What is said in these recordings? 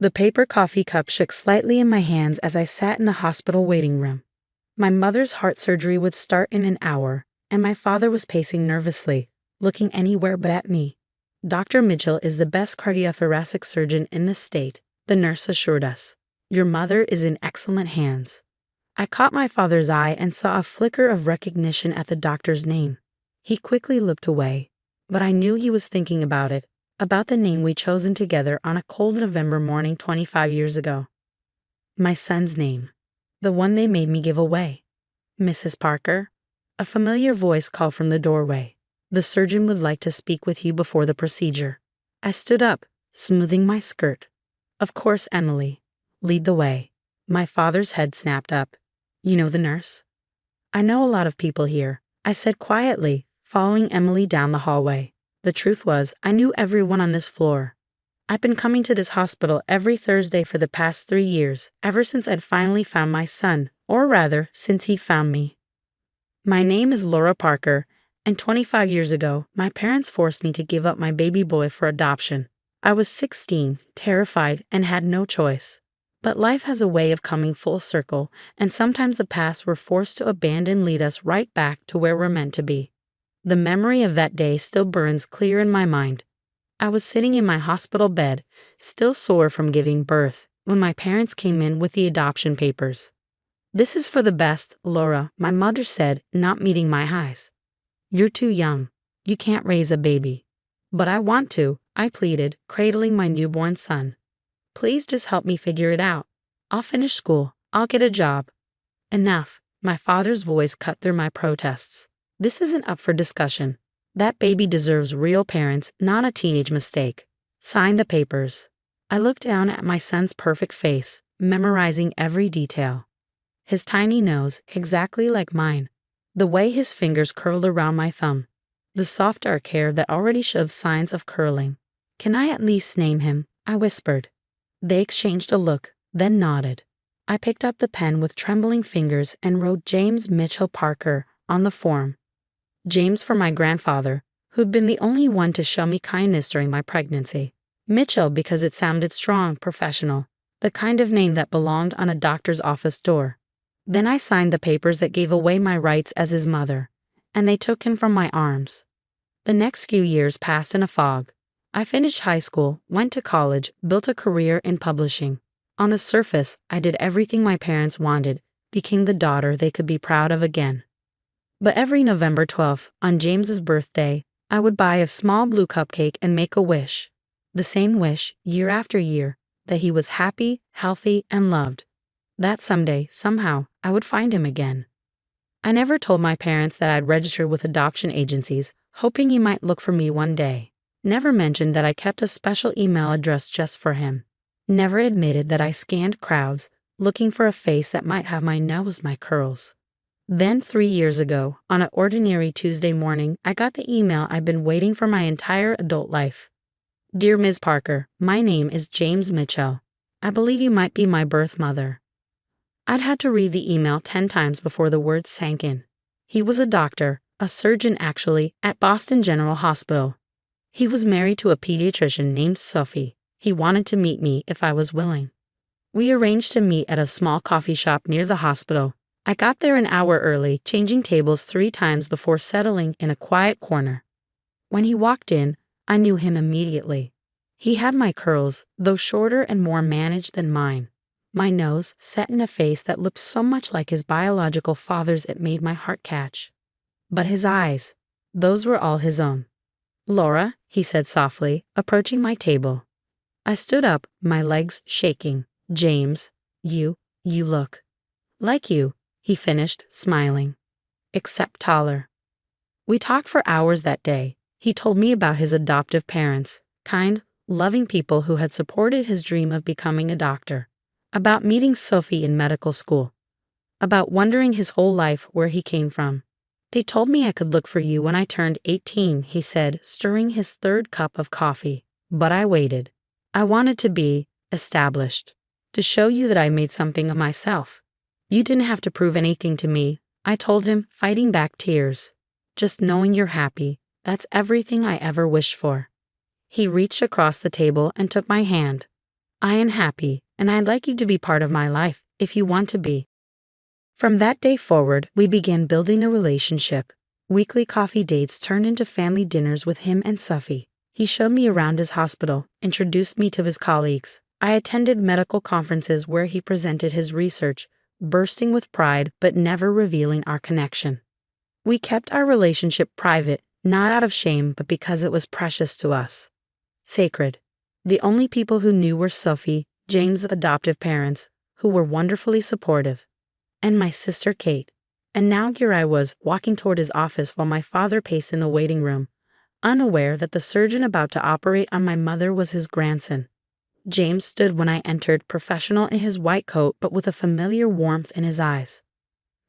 The paper coffee cup shook slightly in my hands as I sat in the hospital waiting room. My mother's heart surgery would start in an hour, and my father was pacing nervously, looking anywhere but at me. Dr. Mitchell is the best cardiothoracic surgeon in the state, the nurse assured us. Your mother is in excellent hands. I caught my father's eye and saw a flicker of recognition at the doctor's name. He quickly looked away, but I knew he was thinking about it, about the name we'd chosen together on a cold November morning 25 years ago. My son's name. The one they made me give away. Mrs. Parker? A familiar voice called from the doorway. The surgeon would like to speak with you before the procedure. I stood up, smoothing my skirt. Of course, Emily. Lead the way. My father's head snapped up. You know the nurse? I know a lot of people here, I said quietly, following Emily down the hallway. The truth was, I knew everyone on this floor. I'd been coming to this hospital every Thursday for the past 3 years, ever since I'd finally found my son, or rather, since he found me. My name is Laura Parker, and 25 years ago, my parents forced me to give up my baby boy for adoption. I was 16, terrified, and had no choice. But life has a way of coming full circle, and sometimes the paths we're forced to abandon lead us right back to where we're meant to be. The memory of that day still burns clear in my mind. I was sitting in my hospital bed, still sore from giving birth, when my parents came in with the adoption papers. This is for the best, Laura, my mother said, not meeting my highs. You're too young. You can't raise a baby. But I want to, I pleaded, cradling my newborn son. Please just help me figure it out. I'll finish school. I'll get a job. Enough, my father's voice cut through my protests. This isn't up for discussion. That baby deserves real parents, not a teenage mistake. Sign the papers. I looked down at my son's perfect face, memorizing every detail. His tiny nose, exactly like mine. The way his fingers curled around my thumb. The soft dark hair that already showed signs of curling. Can I at least name him? I whispered. They exchanged a look, then nodded. I picked up the pen with trembling fingers and wrote James Mitchell Parker on the form. James for my grandfather, who'd been the only one to show me kindness during my pregnancy. Mitchell because it sounded strong, professional, the kind of name that belonged on a doctor's office door. Then I signed the papers that gave away my rights as his mother, and they took him from my arms. The next few years passed in a fog. I finished high school, went to college, built a career in publishing. On the surface, I did everything my parents wanted, became the daughter they could be proud of again. But every November 12th, on James's birthday, I would buy a small blue cupcake and make a wish. The same wish, year after year, that he was happy, healthy, and loved. That someday, somehow, I would find him again. I never told my parents that I'd registered with adoption agencies, hoping he might look for me one day. Never mentioned that I kept a special email address just for him. Never admitted that I scanned crowds, looking for a face that might have my nose, my curls. Then 3 years ago, on an ordinary Tuesday morning, I got the email I've been waiting for my entire adult life. Dear Ms. Parker, my name is James Mitchell. I believe you might be my birth mother. I'd had to read the email 10 times before the words sank in. He was a doctor, a surgeon actually, at Boston General Hospital. He was married to a pediatrician named Sophie. He wanted to meet me if I was willing. We arranged to meet at a small coffee shop near the hospital. I got there an hour early, changing tables 3 times before settling in a quiet corner. When he walked in, I knew him immediately. He had my curls, though shorter and more managed than mine. My nose set in a face that looked so much like his biological father's it made my heart catch. But his eyes, those were all his own. Laura, he said softly, approaching my table. I stood up, my legs shaking. James, you look like you, he finished, smiling. Except taller. We talked for hours that day. He told me about his adoptive parents, kind, loving people who had supported his dream of becoming a doctor. About meeting Sophie in medical school. About wondering his whole life where he came from. They told me I could look for you when I turned 18, he said, stirring his 3rd cup of coffee. But I waited. I wanted to be established. To show you that I made something of myself. You didn't have to prove anything to me, I told him, fighting back tears. Just knowing you're happy, that's everything I ever wished for. He reached across the table and took my hand. I am happy, and I'd like you to be part of my life, if you want to be. From that day forward, we began building a relationship. Weekly coffee dates turned into family dinners with him and Sufi. He showed me around his hospital, introduced me to his colleagues. I attended medical conferences where he presented his research, bursting with pride but never revealing our connection. We kept our relationship private, not out of shame but because it was precious to us. Sacred. The only people who knew were Sophie, James' adoptive parents, who were wonderfully supportive, and my sister Kate. And now here I was, walking toward his office while my father paced in the waiting room, unaware that the surgeon about to operate on my mother was his grandson. James stood when I entered, professional in his white coat but with a familiar warmth in his eyes.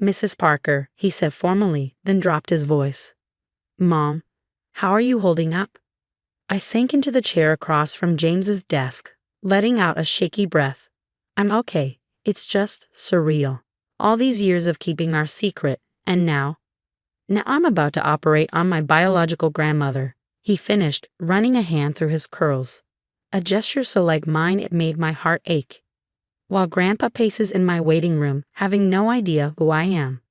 "Mrs. Parker," he said formally, then dropped his voice. "Mom, how are you holding up?" I sank into the chair across from James's desk, letting out a shaky breath. "I'm okay. It's just surreal. All these years of keeping our secret, and now I'm about to operate on my biological grandmother," he finished, running a hand through his curls. A gesture so like mine it made my heart ache. While Grandpa paces in my waiting room, having no idea who I am.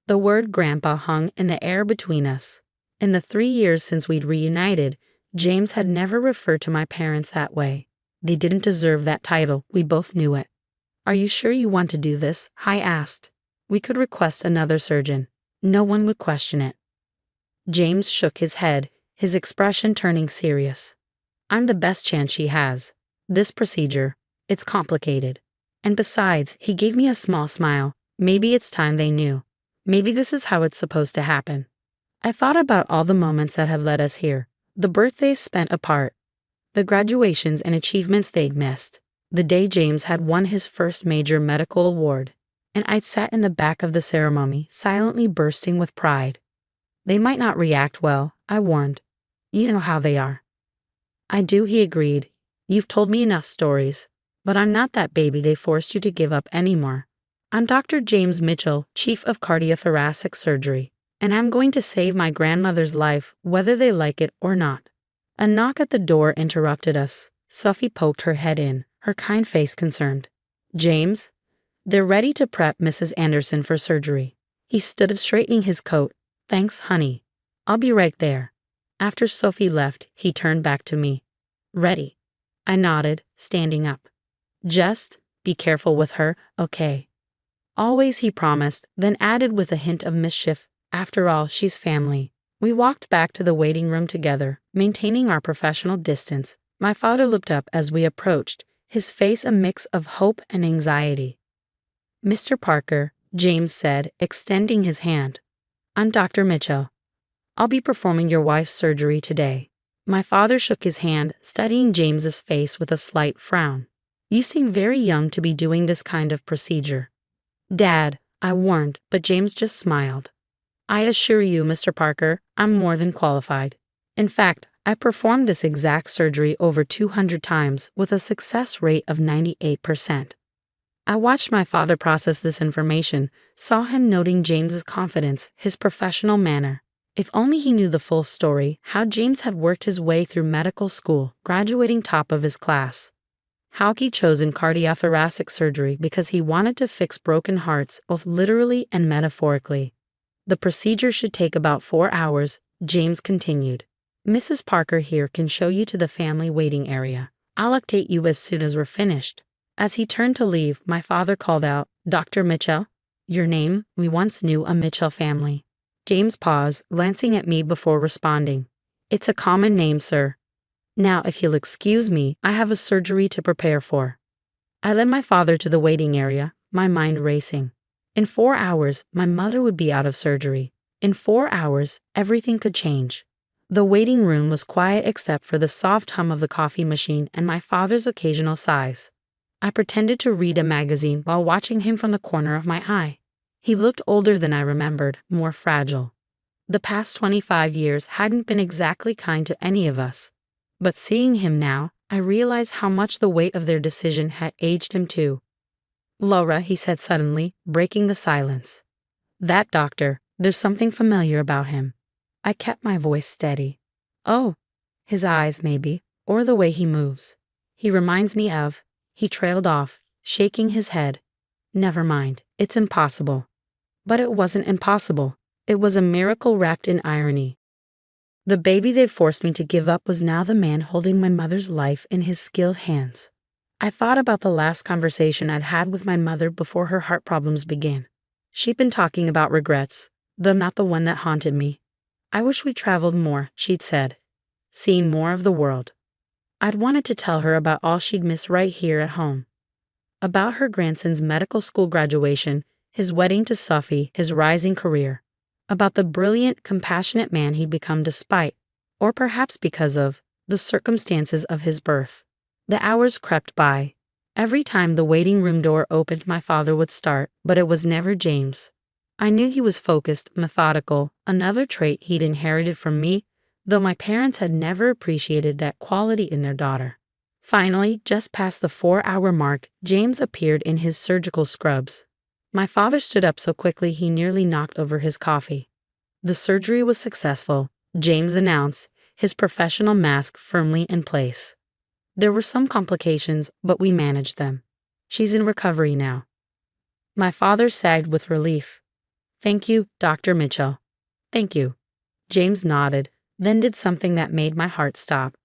The word Grandpa hung in the air between us. In the 3 years since we'd reunited, James had never referred to my parents that way. They didn't deserve that title, we both knew it. "Are you sure you want to do this?" I asked. "We could request another surgeon. No one would question it." James shook his head, his expression turning serious. "I'm the best chance she has. This procedure, it's complicated. And besides," he gave me a small smile, "maybe it's time they knew. Maybe this is how it's supposed to happen." I thought about all the moments that had led us here, the birthdays spent apart, the graduations and achievements they'd missed, the day James had won his first major medical award, and I'd sat in the back of the ceremony, silently bursting with pride. "They might not react well," I warned. "You know how they are." "I do," he agreed. "You've told me enough stories. But I'm not that baby they forced you to give up anymore. I'm Dr. James Mitchell, Chief of Cardiothoracic Surgery, and I'm going to save my grandmother's life whether they like it or not." A knock at the door interrupted us. Sophie poked her head in, her kind face concerned. "James?" "They're ready to prep Mrs. Anderson for surgery." He stood up, straightening his coat. "Thanks, honey. I'll be right there." After Sophie left, he turned back to me. "Ready?" I nodded, standing up. "Just be careful with her, okay?" "Always," he promised, then added with a hint of mischief, "After all, she's family." We walked back to the waiting room together, maintaining our professional distance. My father looked up as we approached, his face a mix of hope and anxiety. "Mr. Parker," James said, extending his hand. "I'm Dr. Mitchell. I'll be performing your wife's surgery today." My father shook his hand, studying James's face with a slight frown. "You seem very young to be doing this kind of procedure." "Dad," I warned, but James just smiled. "I assure you, Mr. Parker, I'm more than qualified. In fact, I performed this exact surgery over 200 times with a success rate of 98%. I watched my father process this information, saw him noting James's confidence, his professional manner. If only he knew the full story, how James had worked his way through medical school, graduating top of his class. How he chosen cardiothoracic surgery because he wanted to fix broken hearts, both literally and metaphorically. "The procedure should take about 4 hours, James continued. "Mrs. Parker here can show you to the family waiting area. I'll update you as soon as we're finished." As he turned to leave, my father called out, "Dr. Mitchell? Your name? We once knew a Mitchell family." James paused, glancing at me before responding. "It's a common name, sir. Now, if you'll excuse me, I have a surgery to prepare for." I led my father to the waiting area, my mind racing. In 4 hours, my mother would be out of surgery. In 4 hours, everything could change. The waiting room was quiet except for the soft hum of the coffee machine and my father's occasional sighs. I pretended to read a magazine while watching him from the corner of my eye. He looked older than I remembered, more fragile. The past 25 years hadn't been exactly kind to any of us. But seeing him now, I realized how much the weight of their decision had aged him too. "Laura," he said suddenly, breaking the silence. "That doctor, there's something familiar about him." I kept my voice steady. "Oh, his eyes maybe, or the way he moves. He reminds me of," He trailed off, shaking his head. Never mind, it's impossible. But it wasn't impossible. It was a miracle wrapped in irony. The baby they forced me to give up was now the man holding my mother's life in his skilled hands. I thought about the last conversation I'd had with my mother before her heart problems began. She'd been talking about regrets, though not the one that haunted me. I wish we traveled more, she'd said, seeing more of the world. I'd wanted to tell her about all she'd miss right here at home. About her grandson's medical school graduation, his wedding to Sophie, his rising career. About the brilliant, compassionate man he'd become despite, or perhaps because of, the circumstances of his birth. The hours crept by. Every time the waiting room door opened, my father would start, but it was never James. I knew he was focused, methodical, another trait he'd inherited from me, though my parents had never appreciated that quality in their daughter. Finally, just past the 4-hour mark, James appeared in his surgical scrubs. My father stood up so quickly he nearly knocked over his coffee. The surgery was successful, James announced, his professional mask firmly in place. There were some complications, but we managed them. She's in recovery now. My father sagged with relief. Thank you, Dr. Mitchell. Thank you. James nodded, then did something that made my heart stop.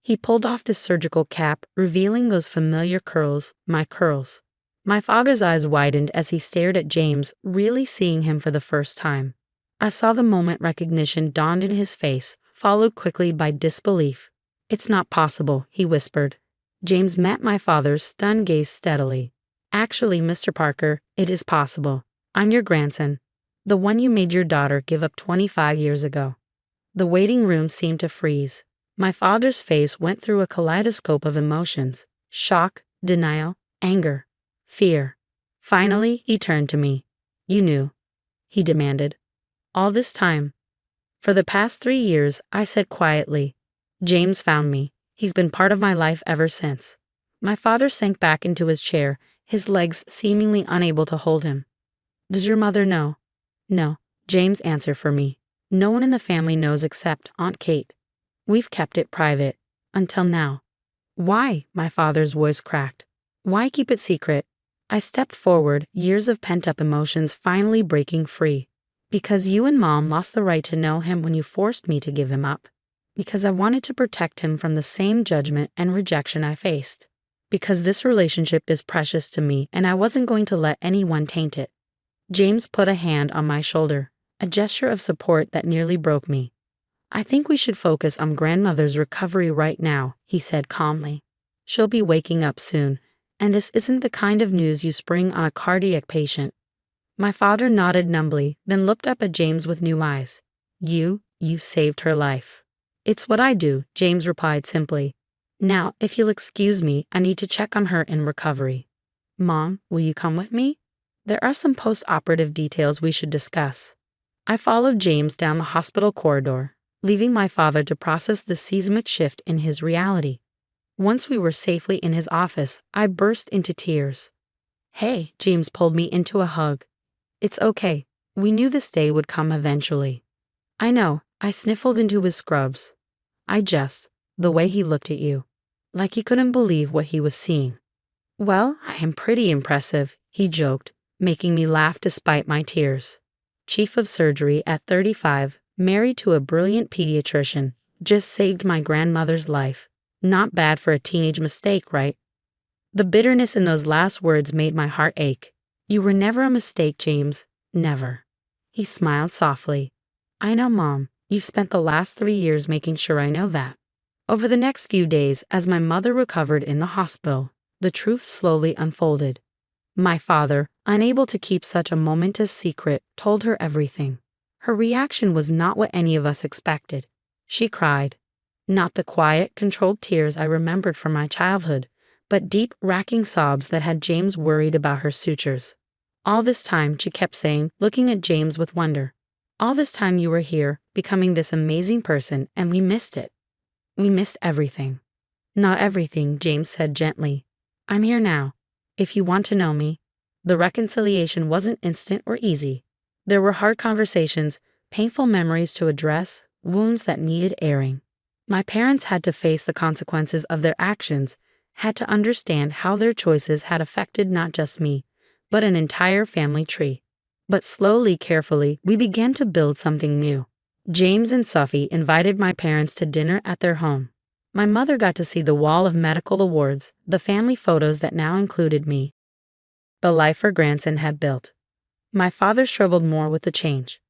He pulled off his surgical cap, revealing those familiar curls, my curls. My father's eyes widened as he stared at James, really seeing him for the first time. I saw the moment recognition dawned in his face, followed quickly by disbelief. It's not possible, he whispered. James met my father's stunned gaze steadily. Actually, Mr. Parker, it is possible. I'm your grandson. The one you made your daughter give up 25 years ago. The waiting room seemed to freeze. My father's face went through a kaleidoscope of emotions. Shock, denial, anger, fear. Finally, he turned to me. You knew, he demanded. All this time. For the past 3 years, I said quietly. James found me. He's been part of my life ever since. My father sank back into his chair, his legs seemingly unable to hold him. Does your mother know? No, James answered for me. No one in the family knows except Aunt Kate. We've kept it private. Until now. Why? My father's voice cracked. Why keep it secret? I stepped forward, years of pent-up emotions finally breaking free. Because you and Mom lost the right to know him when you forced me to give him up. Because I wanted to protect him from the same judgment and rejection I faced. Because this relationship is precious to me and I wasn't going to let anyone taint it. James put a hand on my shoulder, a gesture of support that nearly broke me. I think we should focus on grandmother's recovery right now, he said calmly. She'll be waking up soon, and this isn't the kind of news you spring on a cardiac patient. My father nodded numbly, then looked up at James with new eyes. You saved her life. It's what I do, James replied simply. Now, if you'll excuse me, I need to check on her in recovery. Mom, will you come with me? There are some post-operative details we should discuss. I followed James down the hospital corridor, leaving my father to process the seismic shift in his reality. Once we were safely in his office, I burst into tears. Hey, James pulled me into a hug. It's okay. We knew this day would come eventually. I know, I sniffled into his scrubs. The way he looked at you. Like he couldn't believe what he was seeing. Well, I am pretty impressive, he joked, making me laugh despite my tears. Chief of surgery at 35, married to a brilliant pediatrician, just saved my grandmother's life. Not bad for a teenage mistake, right? The bitterness in those last words made my heart ache. You were never a mistake, James. Never. He smiled softly. I know, Mom. You've spent the last 3 years making sure I know that. Over the next few days, as my mother recovered in the hospital, the truth slowly unfolded. My father, unable to keep such a momentous secret, told her everything. Her reaction was not what any of us expected. She cried. Not the quiet, controlled tears I remembered from my childhood, but deep, racking sobs that had James worried about her sutures. All this time, she kept saying, looking at James with wonder. All this time you were here, becoming this amazing person, and we missed it. We missed everything. Not everything, James said gently. I'm here now. If you want to know me. The reconciliation wasn't instant or easy. There were hard conversations, painful memories to address, wounds that needed airing. My parents had to face the consequences of their actions, had to understand how their choices had affected not just me, but an entire family tree. But slowly, carefully, we began to build something new. James and Sophie invited my parents to dinner at their home. My mother got to see the wall of medical awards, the family photos that now included me. The life her grandson had built. My father struggled more with the change.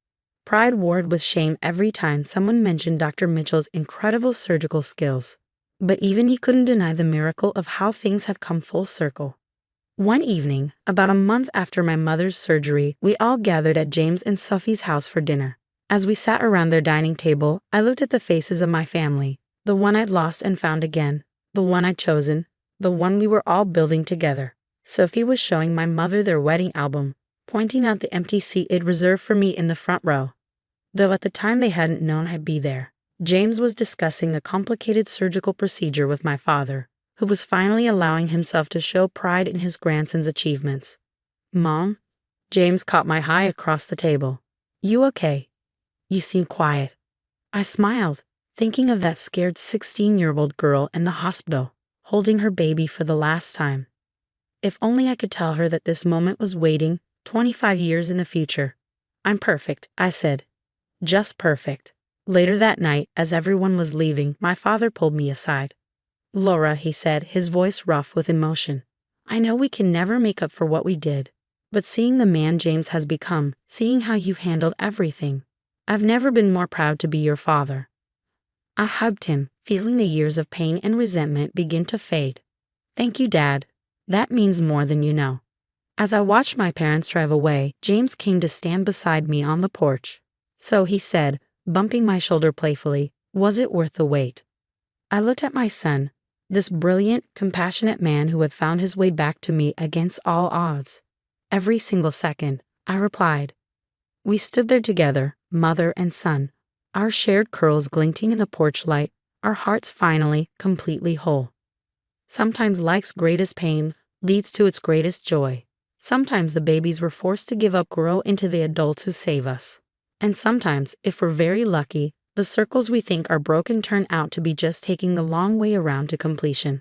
Pride warred with shame every time someone mentioned Dr. Mitchell's incredible surgical skills. But even he couldn't deny the miracle of how things had come full circle. One evening, about a month after my mother's surgery, we all gathered at James and Sophie's house for dinner. As we sat around their dining table, I looked at the faces of my family, the one I'd lost and found again, the one I'd chosen, the one we were all building together. Sophie was showing my mother their wedding album, pointing out the empty seat it reserved for me in the front row. Though at the time they hadn't known I'd be there. James was discussing the complicated surgical procedure with my father, who was finally allowing himself to show pride in his grandson's achievements. "Mom?" James caught my eye across the table. "You okay? You seem quiet." I smiled, thinking of that scared 16-year-old girl in the hospital, holding her baby for the last time. If only I could tell her that this moment was waiting 25 years in the future. "I'm perfect," I said. "Just perfect." Later that night, as everyone was leaving, my father pulled me aside. "Laura," he said, his voice rough with emotion, "I know we can never make up for what we did, but seeing the man James has become, seeing how you've handled everything, I've never been more proud to be your father." I hugged him, feeling the years of pain and resentment begin to fade. "Thank you, Dad. That means more than you know." As I watched my parents drive away, James came to stand beside me on the porch. "So," he said, bumping my shoulder playfully, "was it worth the wait?" I looked at my son, this brilliant, compassionate man who had found his way back to me against all odds. "Every single second," I replied. We stood there together, mother and son, our shared curls glinting in the porch light, our hearts finally completely whole. Sometimes life's greatest pain leads to its greatest joy. Sometimes the babies we're forced to give up grow into the adults who save us. And sometimes, if we're very lucky, the circles we think are broken turn out to be just taking the long way around to completion.